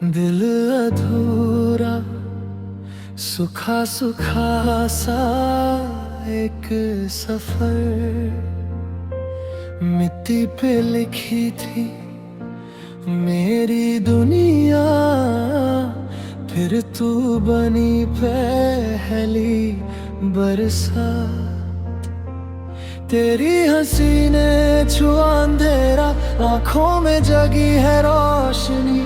दिल अधूरा सुखा सुखा सा एक सफर, मिट्टी पे लिखी थी मेरी दुनिया, फिर तू बनी पहली बरसात। तेरी हंसी ने छुआ अंधेरा, आंखों में जगी है रोशनी,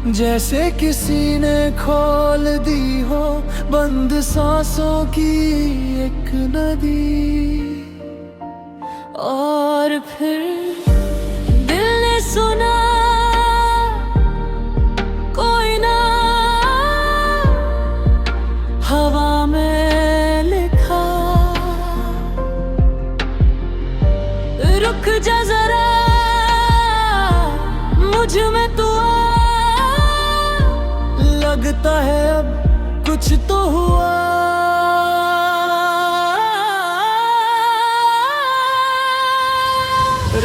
जैसे किसी ने खोल दी हो बंद सांसों की एक नदी। और फिर दिल ने सुना कोई ना हवा में लिखा, रुक जा जरा मुझ में तू, लगता है अब कुछ तो हुआ।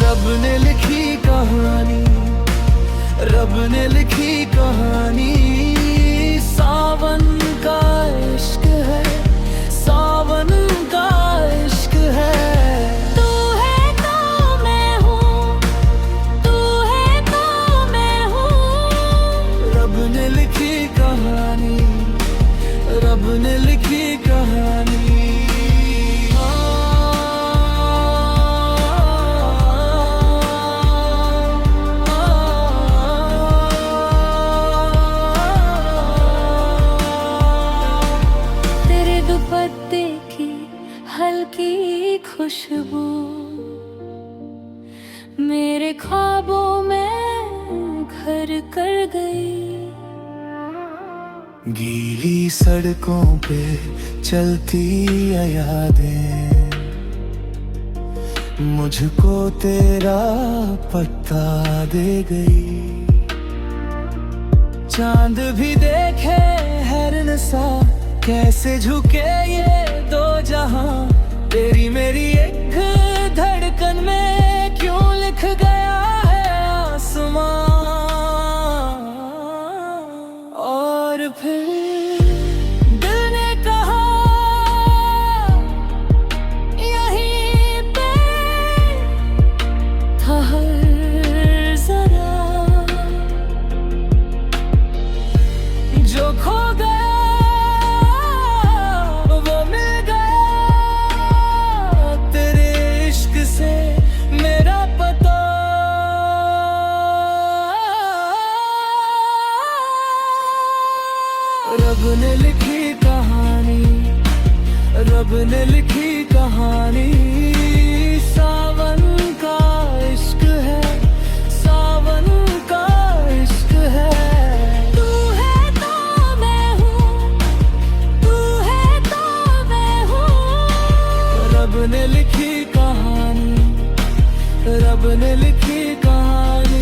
रब ने लिखी कहानी, रब ने लिखी कहानी, सावन का इश्क है, सावन का इश्क है। तू है तो मैं हूँ, तू है तो मैं हूँ। रब ने लिखी कहानी, रब ने लिखी कहानी। तेरे दुपट्टे की हल्की खुशबू मेरे ख्वाबों में घर कर गई। गीली सड़कों पे चलती यादें, मुझको तेरा पता दे गई। चांद भी देखे हैरन सा, कैसे झुके ये दो जहां, तेरी मेरी एक धड़कन में क्यों लिख गया है आसमां। और फिर दिल ने कहा यहीं पे ठहर जरा, जो खो गया वो मिल गया, तेरे इश्क से मेरा पता। रब ने लिखी कहानी, रब ने लिखी कहानी, सावन का इश्क है, सावन का इश्क है। तू है तो मैं हूँ, तू है तो मैं हूँ। रब ने लिखी कहानी, रब ने लिखी कहानी।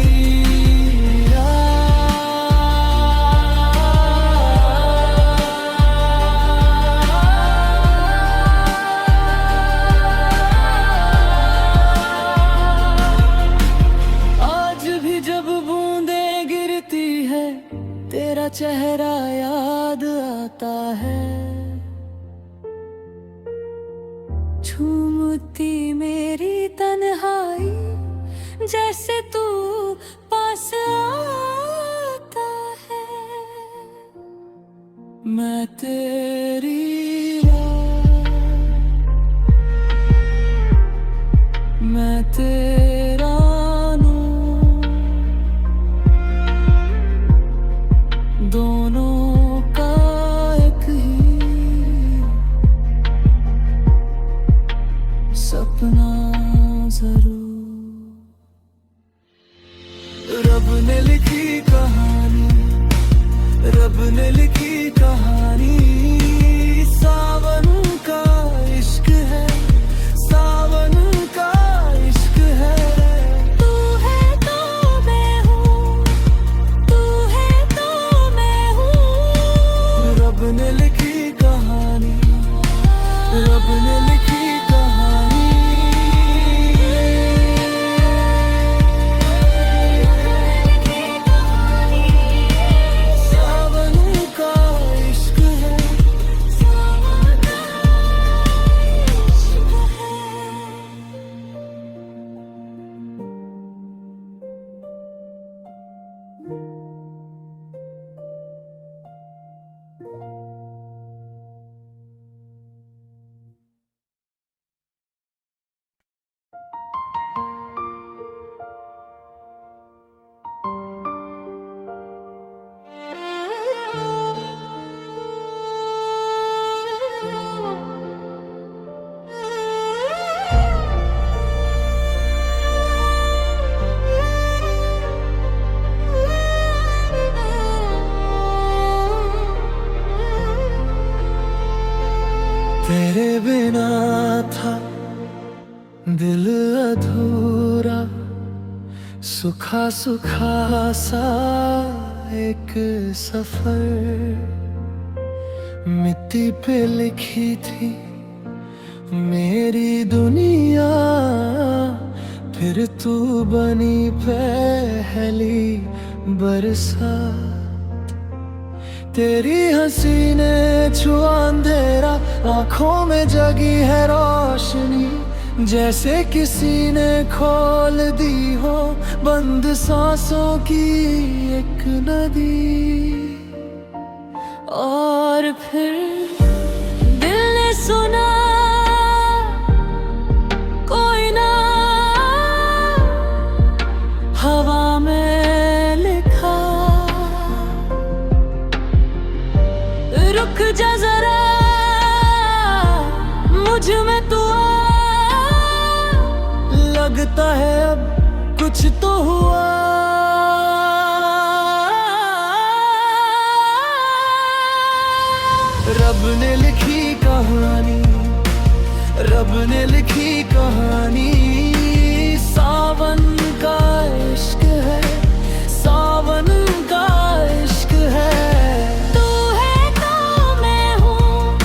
आज भी जब बूंदें गिरती है, तेरा चेहरा याद आता है। झूमती मेरी तन्हाई, जैसे तू पास आता है। मैं तेरी मैं तेरा नूर, दोनों का एक ही सपना जरूर। रब ने लिखी कहानी, रब ने लिखी कहानी, सावन का इश्क है, सावन का इश्क है। तू है तो मैं हूँ, तू है तो मैं हूँ। रब ने लिखी कहानी, रब ने लिखी कहानी। तेरे बिना था दिल अधूरा, सुखा सुखा सा एक सफर। मिट्टी पे लिखी थी मेरी दुनिया, फिर तू बनी पहली बरसात। तेरी हंसी ने छुआ अंधेरा, आंखों में जगी है रोशनी, जैसे किसी ने खोल दी हो बंद सांसों की एक नदी। और फिर दिल ने सुना कोई ना हवा में लिखा, रुक जा जरा मुझ में तू आ, लगता है अब कुछ तो हुआ। रब ने लिखी कहानी, रब ने लिखी कहानी, सावन का इश्क है, सावन का इश्क है। तू है तो मैं हूँ,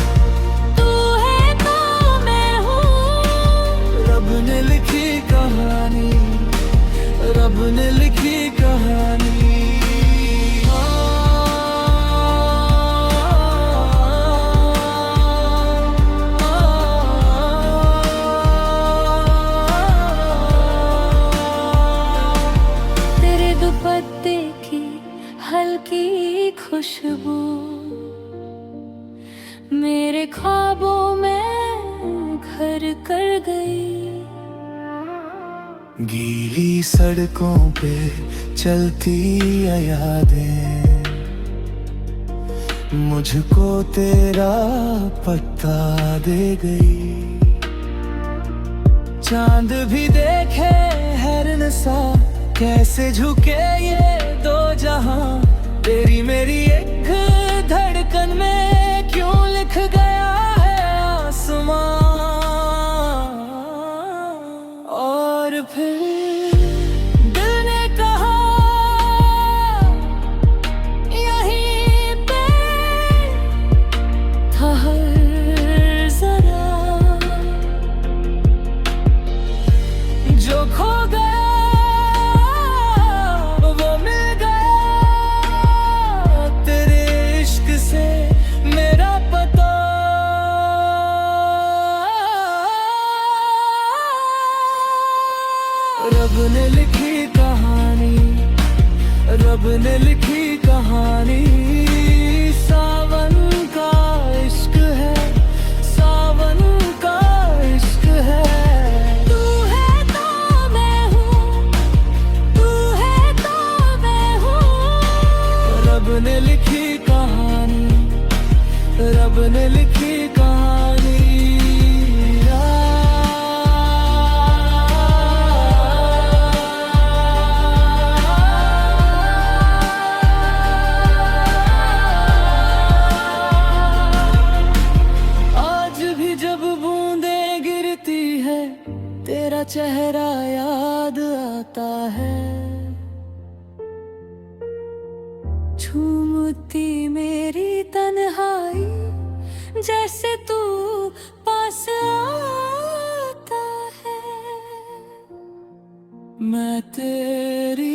तू है तो मैं हूँ। रब ने लिखी कहानी, रब ने लिखी कहानी। तेरे दुपट्टे की हल्की खुशबू मेरे ख्वाबों में घर कर गई। गीली सड़कों पे चलती यादें, मुझको तेरा पता दे गई। चांद भी देखे हैरन सा, कैसे झुके ये दो जहां। तेरी मेरी एक धड़कन में क्यों लिख गया है आसमां। और फिर दिल ने कहा यहीं पे ठहर जरा, जो खो गया वो मिल गया, तेरे इश्क से मेरा पता। रब ने लिखी कहानी, रब ने लिखी कहानी, सावन का इश्क है, सावन का इश्क है। तू है तो मैं हूँ, तू है तो मैं हूँ। रब ने लिखी कहानी, रब ने लिखी कहानी। आज भी जब बूंदें गिरती है, तेरा चेहरा याद आता है। झूमती मेरी तन्हाई, जैसे तू पास आता है। मैं तेरी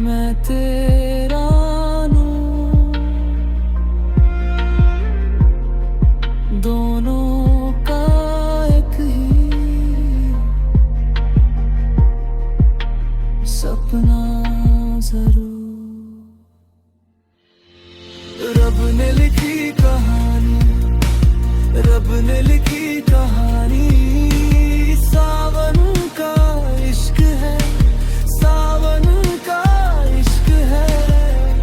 मैं तेरा नूर, दोनों का एक ही सपना जरूर। रब ने लिखी कहानी, रब ने लिखी कहानी, सावन का इश्क है, सावन का इश्क है।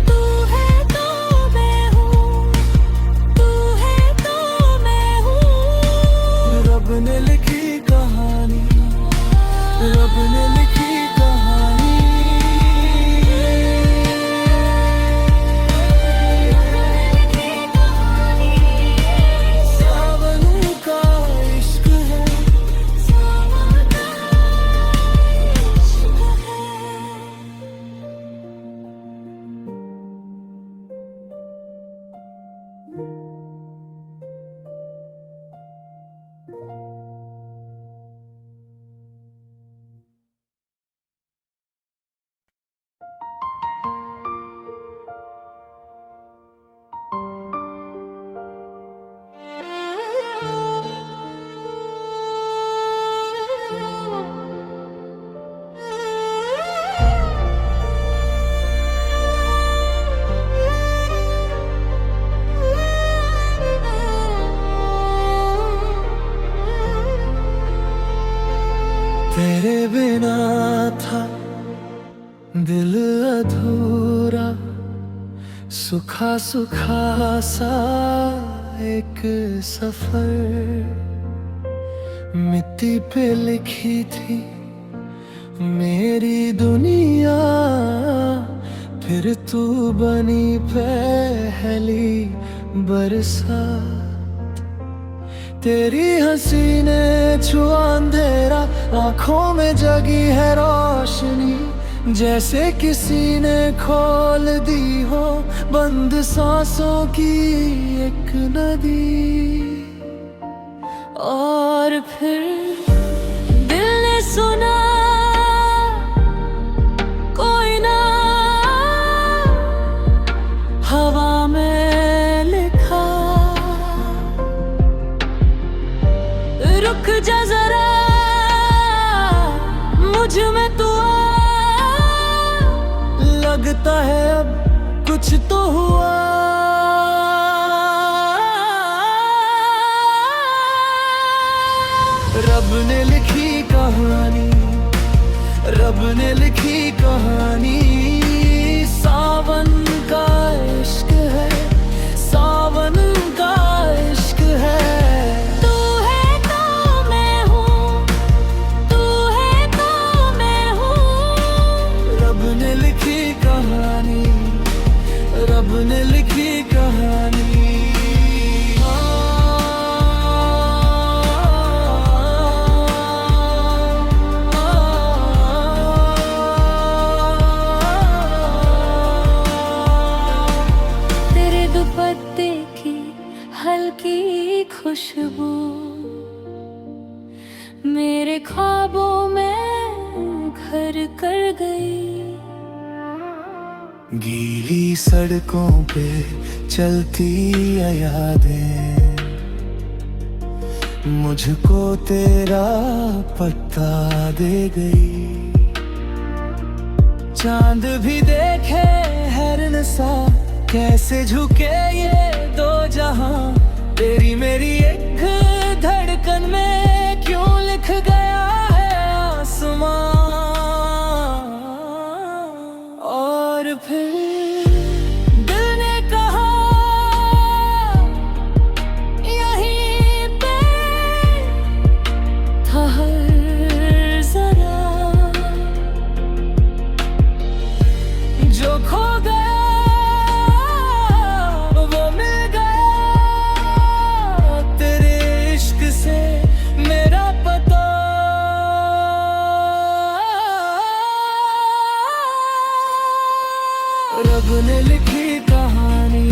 तू है तो मैं हूँ, तू है तो मैं हूँ। रब ने लिखी कहानी, रब ने लिखी कहानी। था दिल अधूरा, सुखा सुखा सा एक सफर। मिट्टी पे लिखी थी मेरी दुनिया, फिर तू बनी पहली बरसात। तेरी हंसी ने छुआ अंधेरा, आंखों में जगी है रोशनी, जैसे किसी ने खोल दी हो बंद सांसों की एक नदी। और फिर दिल ने सुना कोई ना हवा में लिखा, रुक जा जरा मुझ में तू आ, लगता है अब कुछ तो हुआ। रब ने लिखी कहानी, रब ने लिखी कहानी, सावन का इश्क है, सावन का इश्क है। तू है तो मैं हूँ, तू है तो मैं हूँ। रब ने लिखी कहानी, रब ने लिखी कहानी। दुपट्टे की हल्की खुशबू मेरे ख्वाबों में घर कर गई। गीली सड़कों पे चलती यादें, मुझको तेरा पता दे गई। चांद भी देखे हैरन सा, कैसे झुके ये दो जहां। तेरी मेरी एक धड़कन में क्यों लिख गया है आसमां। और फिर दिल ने कहा यहीं पे ठहर जरा, जो खो गया रब ने लिखी कहानी,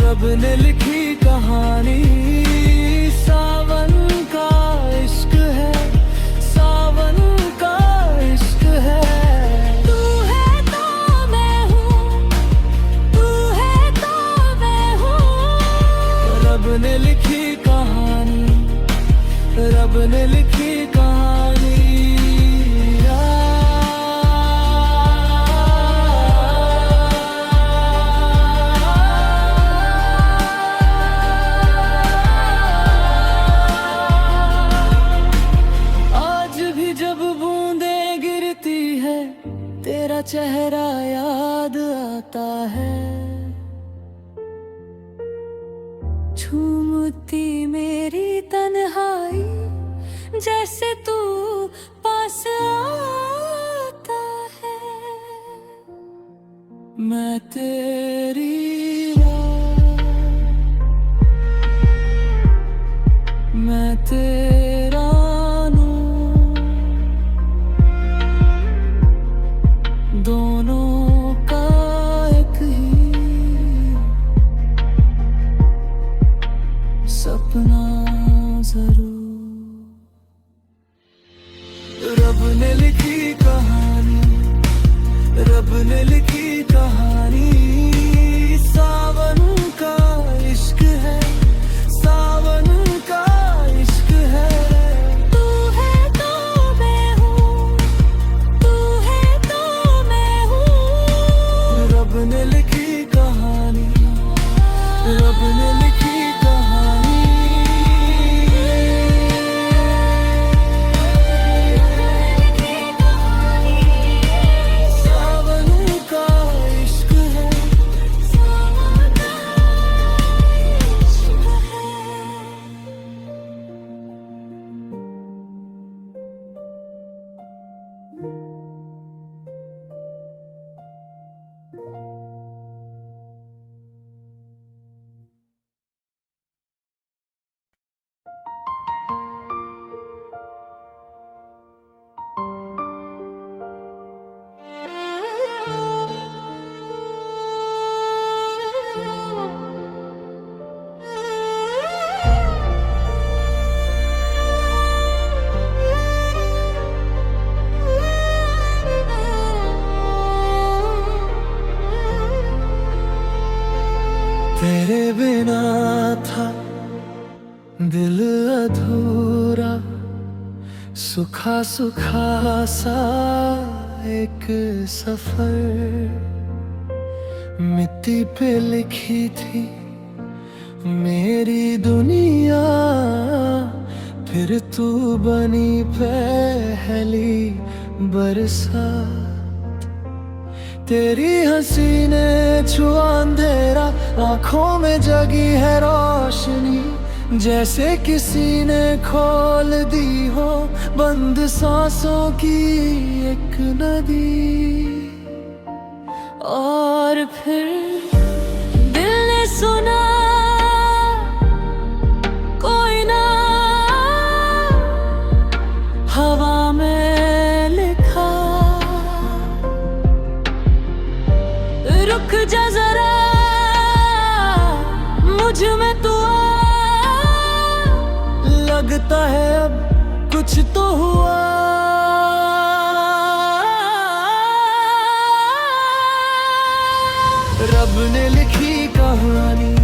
रब ने लिखी कहानी, सावन का इश्क है, सावन का इश्क है। तू है तो मैं हूँ, तू है तो मैं हूँ। रब ने लिखी कहानी, रब ने लिखी कहानी। तेरा चेहरा याद आता है, झूमती मेरी तन्हाई, जैसे तू पास आता है। मैं तेरी मैं तेरा दोनों का एक ही सपना जरूर। रब ने लिखी कहानी, रब ने लिखी कहानी, बिना था दिल अधूरा, सुखा सुखा सा एक सफर। मिट्टी पे लिखी थी मेरी दुनिया, फिर तू बनी पहली बरसात। तेरी हंसी ने छुआ अंधेरा, आंखों में जगी है रोशनी, जैसे किसी ने खोल दी हो बंद सांसों की एक नदी। और फिर दिल ने सुना कोई ना हवा में लिखा, रुक जा जरा मुझ में तू आ, लगता है अब कुछ तो हुआ। रब ने लिखी कहानी,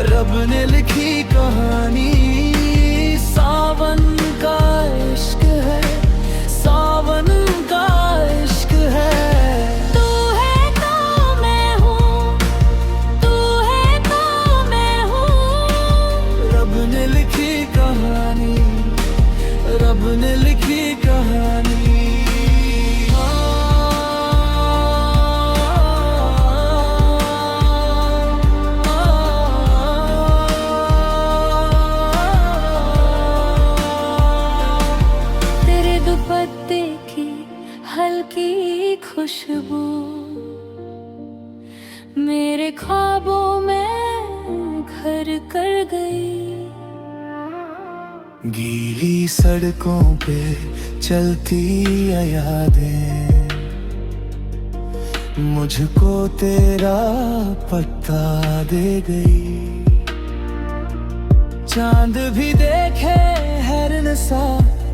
रब ने लिखी कहानी, सावन का इश्क है, सावन का इश्क है। तू है तो मैं हूँ, तू है तो मैं हूँ। रब ने लिखी कहानी, रब ने लिखी कहानी। तेरे दुपट्टे की हल्की खुशबू मेरे ख्वाबों में घर कर गई। गीली सड़कों पे चलती यादें, मुझको तेरा पता दे गई। चांद भी देखे हैरन सा,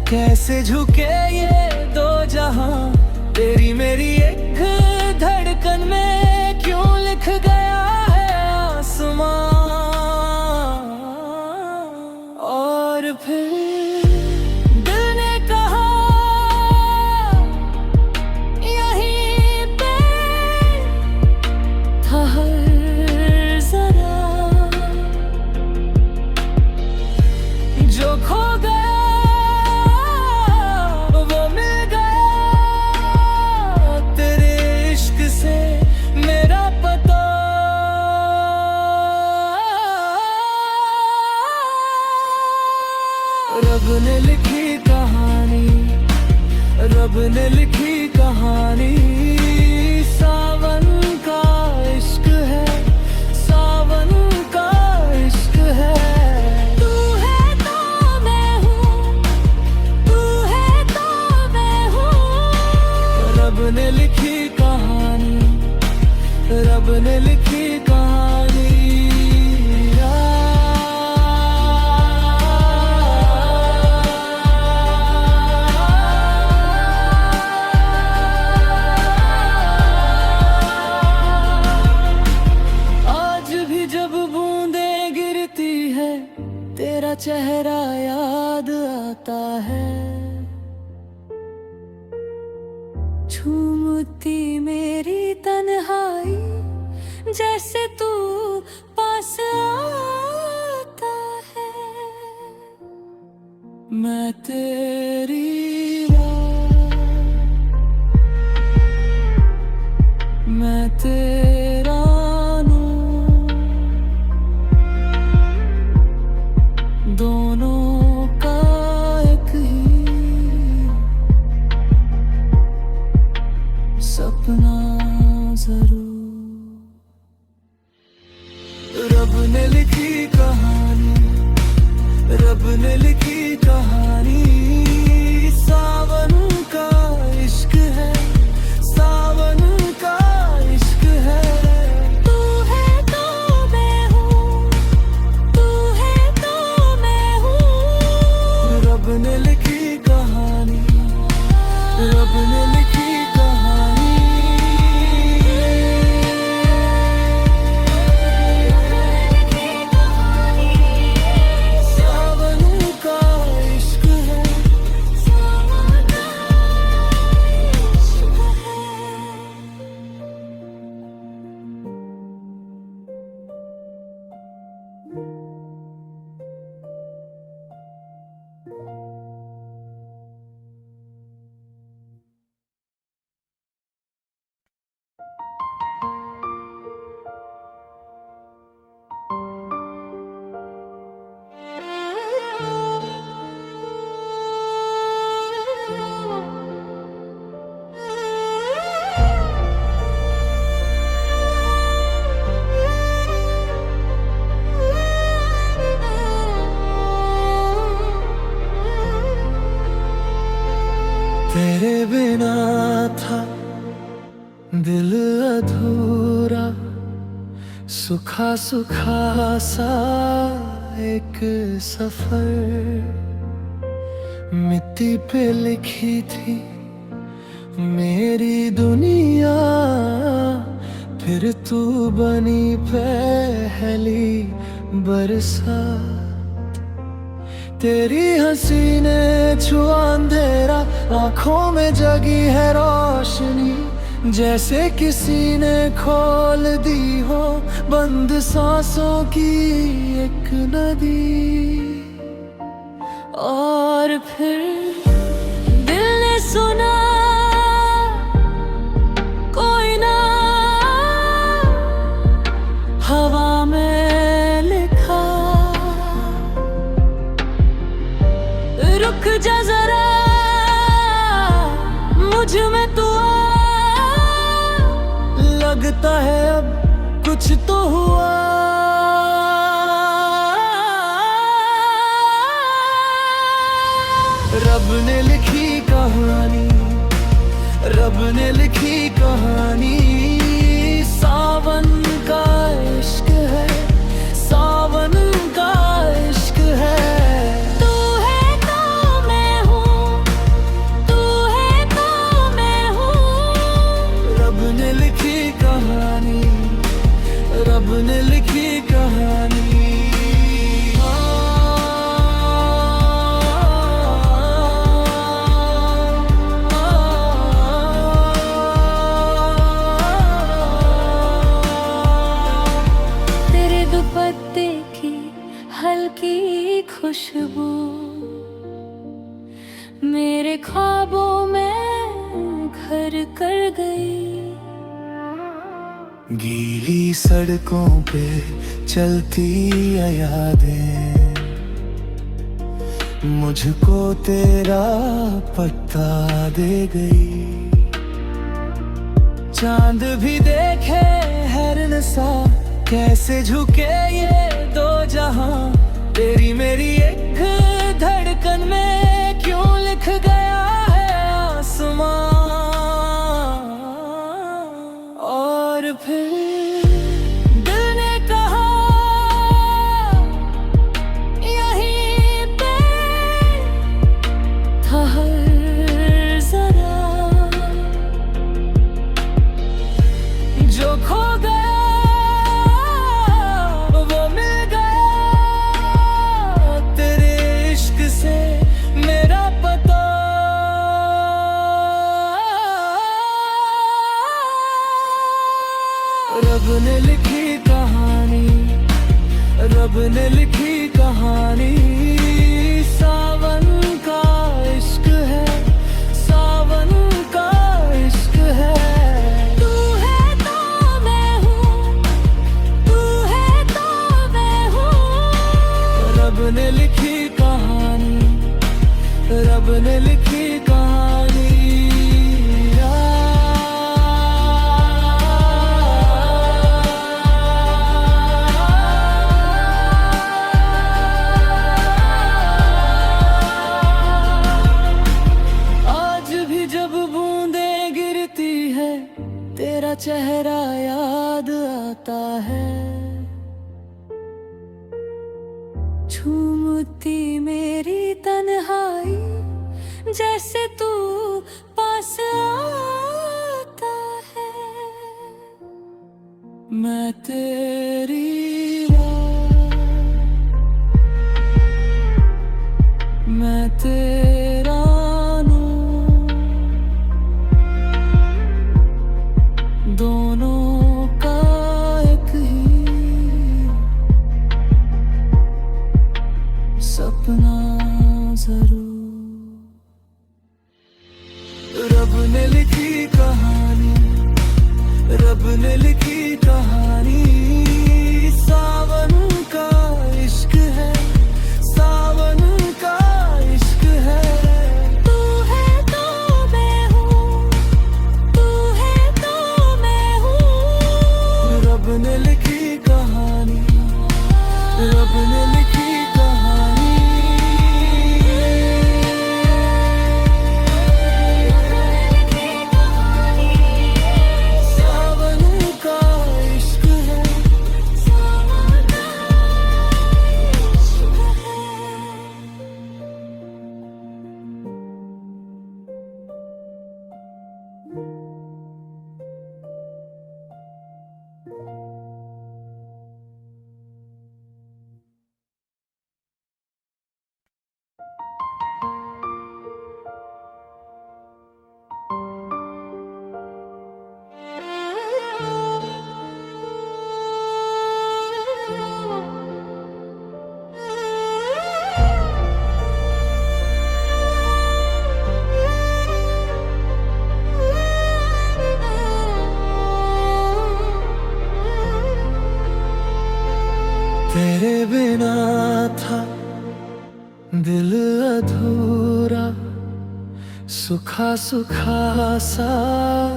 कैसे झुके ये दो जहां। तेरी मेरी एक धड़कन में क्यों लिख गया है आसमां। और फिर दिल ने कहा यहीं पे ठहर जरा, जो खो गया वो मिल गया, तेरे इश्क से मेरा पता। रब ने लिखी कहानी, रब ने लिखी कहानी, सावन का इश्क है, सावन का इश्क है। तू है तो मैं हूँ, तू है तो मैं हूँ। रब ने लिखी कहानी, रब ने लिखी कहानी। आज भी जब बूंदें गिरती है, तेरा चेहरा याद आता है। झूमती मेरी तन्हाई, जैसे तू पास आता है। मैं तेरी राह, मैं तेरा नूर, दोनों का एक ही सपना जरूर। रब ने लिखी कहानी, रब ने लिखी कहानी, सावन का इश्क है, सावन का इश्क है। तू है तो मैं हूँ, तू है तो मैं हूँ। रब ने लिखी कहानी, रब ने लिखी कहानी। दिल अधूरा सुखा सुखा सा एक सफर, मिट्टी पे लिखी थी मेरी दुनिया, फिर तू बनी पहली बरसात। तेरी हंसी ने छुआ अंधेरा, आंखों में जगी है रोशनी, जैसे किसी ने खोल दी हो बंद सांसों की एक नदी। और फिर दिल ने सुना कोई ना हवा में लिखा, रुक जा जरा मुझ में तू आ, लगता है अब कुछ तो हुआ। रब ने लिखी कहानी, रब ने लिखी कहानी, सावन का इश्क है, सावन का इश्क है। तू है तो मैं हूँ, तू है तो मैं हूँ। रब ने लिखी कहानी, रब ने लिखी कहानी। तेरे दुपट्टे की हल्की खुशबू मेरे ख्वाबों में घर कर गई। गीली सड़कों पे चलती यादें, मुझको तेरा पता दे गई। चांद भी देखे हैरन सा, कैसे झुके ये दो जहां, तेरी मेरी एक धड़कन में क्यों लिख गया है आसमां। और फिर दिल ने कहा यहीं पे ठहर जरा, जो खो गया वो मिल गया, तेरे इश्क से मेरा पता। रब ने लिखी कहानी, रब ने लिखी कहानी, सावन का इश्क है, सावन का इश्क है। तू है तो मैं हूँ, तू है तो मैं हूँ। रब ने लिखी कहानी, रब ने लिखी कहानी। आज भी जब बूंदें गिरती है, तेरा चेहरा याद आता है। झूमती मेरी तन्हाई, जैसे तू पास आता है। मैं तेरी मैं तेरा नूर, दोनों का एक ही सपना जरूर। रब ने लिखी कहानी, रब ने लिखी कहानी, बिना था दिल अधूरा, सुखा सुखा सा।